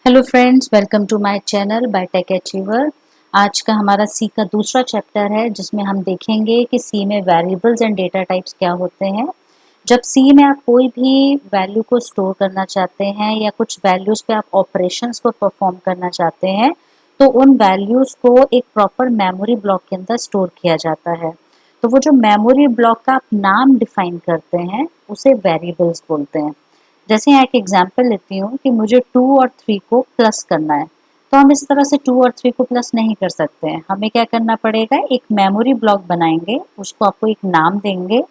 Hello friends, welcome to my channel by tech achiever. आज का हमारा सी का दूसरा चैप्टर है जिसमें हम देखेंगे कि सी में वेरिएबल्स एंड डेटा टाइप्स क्या होते हैं। जब सी में आप कोई भी वैल्यू को स्टोर करना चाहते हैं या कुछ वैल्यूज़ पे आप ऑपरेशंस को परफॉर्म करना चाहते हैं तो उन वैल्यूज़ को एक प्रॉपर मेमोरी ब्लॉक के अंदर स्टोर किया जाता है। तो वो जो मेमोरी ब्लॉक का आप नाम डिफाइन करते हैं उसे वेरिएबल्स बोलते हैं। जैसे यहाँ एक एग्जांपल लेती हूँ कि मुझे 2 और 3 को प्लस करना है, तो हम इस तरह से 2 और 3 को प्लस नहीं कर सकते हैं। हमें क्या करना पड़ेगा, एक मेमोरी ब्लॉक बनाएंगे, उसको आपको एक नाम देंगे,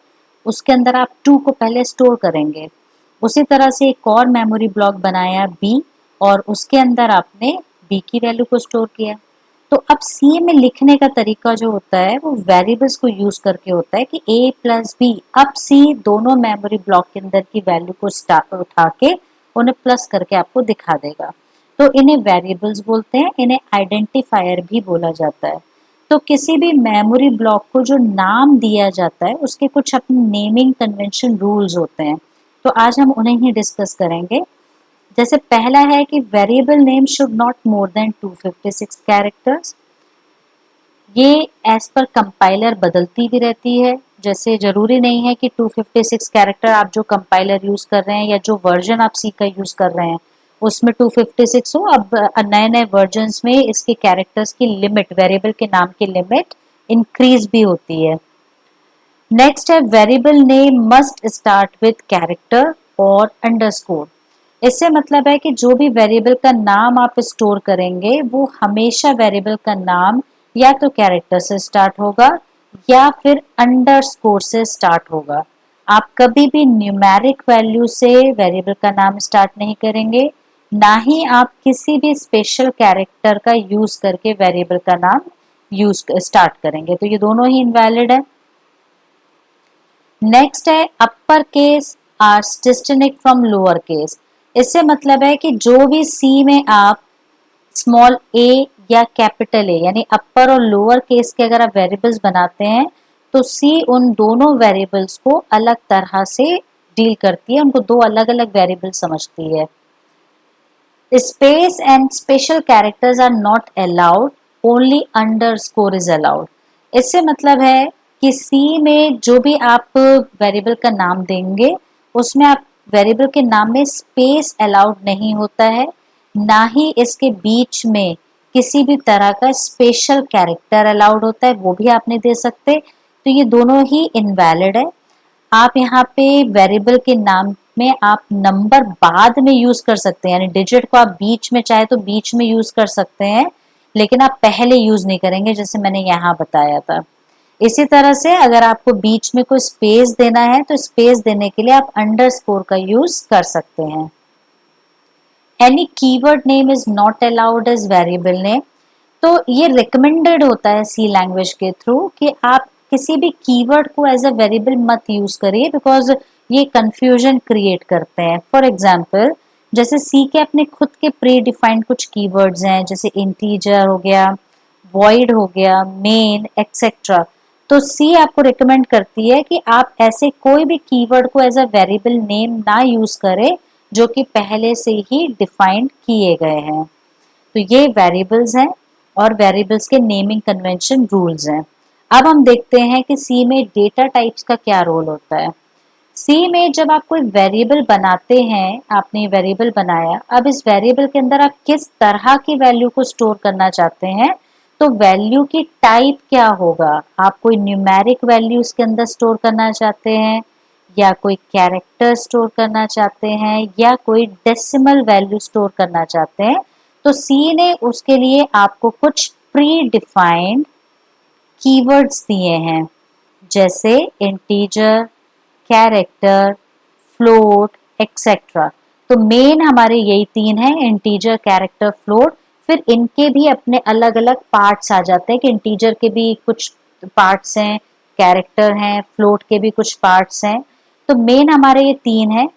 उसके अंदर आप 2 को पहले स्टोर करेंगे। उसी तरह से एक और मेमोरी ब्लॉक बनाया बी और उसके अंदर आपने बी की वैल्यू को स्टोर किया। तो अब सी में लिखने का तरीका जो होता है वो वेरिएबल्स को यूज करके होता है कि a प्लस बी। अब सी दोनों मेमोरी ब्लॉक के अंदर की वैल्यू को उठा के उन्हें प्लस करके आपको दिखा देगा। तो इन्हें वेरिएबल्स बोलते हैं, इन्हें आइडेंटिफायर भी बोला जाता है। तो किसी भी मेमोरी ब्लॉक को जो नाम दिया जाता है उसके कुछ अपने नेमिंग कन्वेंशन रूल्स होते हैं। तो आज हम उन्हें ही डिस्कस करेंगे। जैसे पहला है कि variable name should not more than 256 characters. ये एज पर कंपाइलर बदलती भी रहती है। जैसे जरूरी नहीं है कि 256 कैरेक्टर आप जो कंपाइलर यूज कर रहे हैं या जो वर्जन आप सी का यूज कर रहे हैं उसमें 256 हो। अब नए नए वर्जन्स में इसके कैरेक्टर्स की लिमिट, वेरिएबल के नाम की लिमिट इंक्रीज भी होती है। नेक्स्ट है variable name must start with character और अंडरस्कोर। इससे मतलब है कि जो भी वेरिएबल का नाम आप स्टोर करेंगे वो हमेशा वेरिएबल का नाम या तो कैरेक्टर से स्टार्ट होगा या फिर अंडरस्कोर से स्टार्ट होगा। आप कभी भी न्यूमेरिक वैल्यू से वेरिएबल का नाम स्टार्ट नहीं करेंगे, ना ही आप किसी भी स्पेशल कैरेक्टर का यूज करके वेरिएबल का नाम यूज स्टार्ट करेंगे। तो ये दोनों ही इनवैलिड है। नेक्स्ट है upper case are distinct from lower case. इससे मतलब है कि जो भी सी में आप स्मॉल ए या कैपिटल ए यानी अपर और लोअर केस के अगर आप वेरिएबल्स बनाते हैं तो सी उन दोनों वेरिएबल्स को अलग तरह से डील करती है, उनको दो अलग अलग वेरिएबल समझती है। Space and special characters are not allowed, only underscore is allowed. इससे मतलब है कि सी में जो भी आप वेरिएबल का नाम देंगे उसमें आप वेरिएबल के नाम में स्पेस अलाउड नहीं होता है, ना ही इसके बीच में किसी भी तरह का स्पेशल कैरेक्टर अलाउड होता है, वो भी आप नहीं दे सकते। तो ये दोनों ही इनवैलिड है। आप यहाँ पे वेरिएबल के नाम में आप नंबर बाद में यूज कर सकते हैं, यानी डिजिट को आप बीच में चाहे तो बीच में यूज कर सकते हैं, लेकिन आप पहले यूज नहीं करेंगे जैसे मैंने यहाँ बताया था। इसी तरह से अगर आपको बीच में कोई स्पेस देना है तो स्पेस देने के लिए आप अंडरस्कोर का यूज कर सकते हैं। Any keyword name is not allowed as variable name. तो ये रिकमेंडेड होता है सी लैंग्वेज के थ्रू कि आप किसी भी कीवर्ड को एज अ वेरिएबल मत यूज करिए, बिकॉज ये कंफ्यूजन क्रिएट करते हैं। फॉर एग्जांपल जैसे सी के अपने खुद के प्री डिफाइंड कुछ कीवर्ड्स हैं, जैसे इंटीजर हो गया, वॉइड हो गया, मेन एक्सेट्रा। तो सी आपको रिकमेंड करती है कि आप ऐसे कोई भी कीवर्ड को एज अ वेरिएबल नेम ना यूज करें जो कि पहले से ही डिफाइंड किए गए हैं। तो ये वेरिएबल्स हैं और वेरिएबल्स के नेमिंग कन्वेंशन रूल्स हैं। अब हम देखते हैं कि सी में डेटा टाइप्स का क्या रोल होता है। सी में जब आप कोई वेरिएबल बनाते हैं, आपने वेरिएबल बनाया, अब इस वेरिएबल के अंदर आप किस तरह की वैल्यू को स्टोर करना चाहते हैं, तो वैल्यू की टाइप क्या होगा। आप कोई न्यूमेरिक वैल्यू उसके अंदर स्टोर करना चाहते हैं या कोई कैरेक्टर स्टोर करना चाहते हैं या कोई डेसिमल वैल्यू स्टोर करना चाहते हैं। तो सी ने उसके लिए आपको कुछ प्री डिफाइंड कीवर्ड्स दिए हैं, जैसे इंटीजर, कैरेक्टर, फ्लोट, एक्सेट्रा। तो मेन हमारे यही तीन हैं, इंटीजर, कैरेक्टर, फ्लोट। फिर इनके भी अपने अलग अलग पार्ट्स आ जाते हैं कि इंटीजर के भी कुछ पार्ट्स हैं, कैरेक्टर हैं, फ्लोट के भी कुछ पार्ट्स हैं। तो मेन हमारे ये तीन हैं।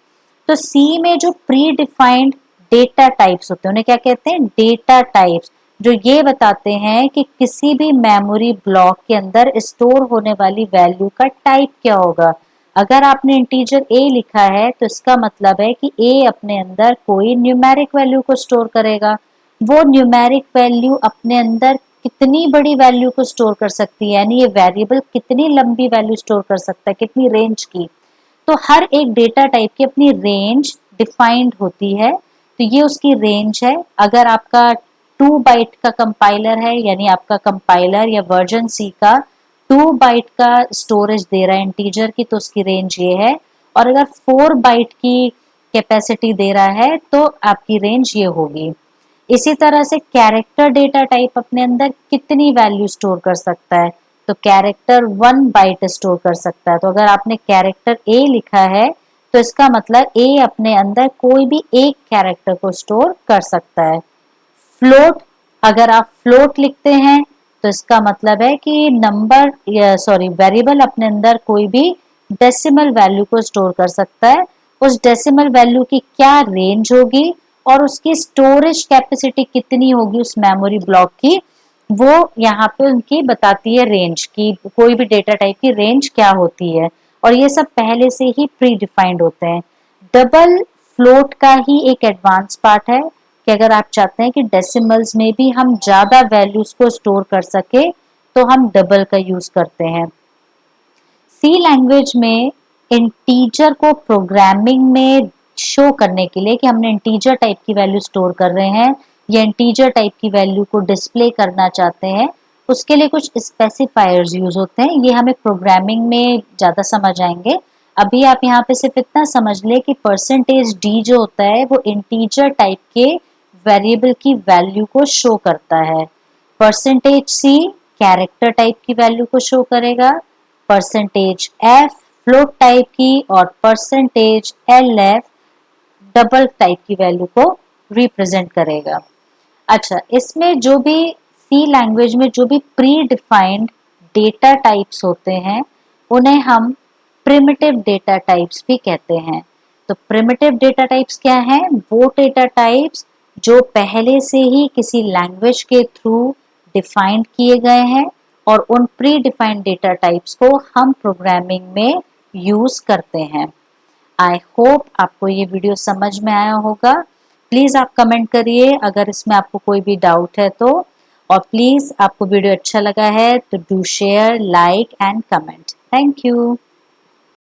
तो सी में जो प्री डिफाइंड डेटा टाइप्स होते हैं उन्हें क्या कहते हैं, डेटा टाइप्स, जो ये बताते हैं कि किसी भी मेमोरी ब्लॉक के अंदर स्टोर होने वाली वैल्यू का टाइप क्या होगा। अगर आपने इंटीजर a लिखा है तो इसका मतलब है कि a अपने अंदर कोई न्यूमेरिक वैल्यू को स्टोर करेगा। वो न्यूमेरिक वैल्यू अपने अंदर कितनी बड़ी वैल्यू को स्टोर कर सकती है, यानी ये वेरिएबल कितनी लंबी वैल्यू स्टोर कर सकता है, कितनी रेंज की। तो हर एक डेटा टाइप की अपनी रेंज डिफाइंड होती है, तो ये उसकी रेंज है। अगर आपका 2 बाइट का कंपाइलर है, यानी आपका कंपाइलर या वर्जन सी का 2 बाइट का स्टोरेज दे रहा है इंटीजर की, तो उसकी रेंज ये है। और अगर 4 बाइट की कैपेसिटी दे रहा है तो आपकी रेंज ये होगी। इसी तरह से कैरेक्टर डेटा टाइप अपने अंदर कितनी वैल्यू स्टोर कर सकता है, तो कैरेक्टर 1 बाइट स्टोर कर सकता है। तो अगर आपने कैरेक्टर ए लिखा है तो इसका मतलब ए अपने अंदर कोई भी एक कैरेक्टर को स्टोर कर सकता है। फ्लोट, अगर आप फ्लोट लिखते हैं तो इसका मतलब है कि नंबर सॉरी वेरिएबल अपने अंदर कोई भी डेसिमल वैल्यू को स्टोर कर सकता है। उस डेसिमल वैल्यू की क्या रेंज होगी और उसकी स्टोरेज कैपेसिटी कितनी होगी उस मेमोरी ब्लॉक की, वो यहाँ पे उनकी बताती है रेंज की, कोई भी डेटा टाइप की रेंज क्या होती है। और ये सब पहले से ही प्री डिफाइंड होते हैं। डबल फ्लोट का ही एक एडवांस पार्ट है कि अगर आप चाहते हैं कि डेसिमल्स में भी हम ज्यादा वैल्यूज को स्टोर कर सके तो हम डबल का यूज करते हैं। सी लैंग्वेज में इंटीजर को प्रोग्रामिंग में शो करने के लिए कि हमने इंटीजर टाइप की वैल्यू स्टोर कर रहे हैं या इंटीजर टाइप की वैल्यू को डिस्प्ले करना चाहते हैं, उसके लिए कुछ स्पेसिफायर्स यूज होते हैं। ये हमें प्रोग्रामिंग में ज़्यादा समझ आएंगे। अभी आप यहाँ पे सिर्फ इतना समझ ले कि परसेंटेज डी जो होता है वो इंटीजर टाइप के वेरिएबल की वैल्यू को शो करता है। परसेंटेज सी कैरेक्टर टाइप की वैल्यू को शो करेगा, परसेंटेज एफ फ्लोट टाइप की और percentage L F double type की वैल्यू को रिप्रेजेंट करेगा। अच्छा, इसमें जो भी सी लैंग्वेज में जो भी प्री डिफाइंड डेटा टाइप्स होते हैं उन्हें हम प्रिमिटिव डेटा टाइप्स भी कहते हैं। तो प्रिमिटिव डेटा टाइप्स क्या हैं? वो डेटा टाइप्स जो पहले से ही किसी लैंग्वेज के थ्रू डिफाइंड किए गए हैं और उन प्री डिफाइंड डेटा टाइप्स को हम प्रोग्रामिंग में यूज करते हैं। आई होप आपको ये वीडियो समझ में आया होगा। प्लीज़ आप कमेंट करिए अगर इसमें आपको कोई भी डाउट है तो। और प्लीज़ आपको वीडियो अच्छा लगा है तो do share, like and comment. Thank you.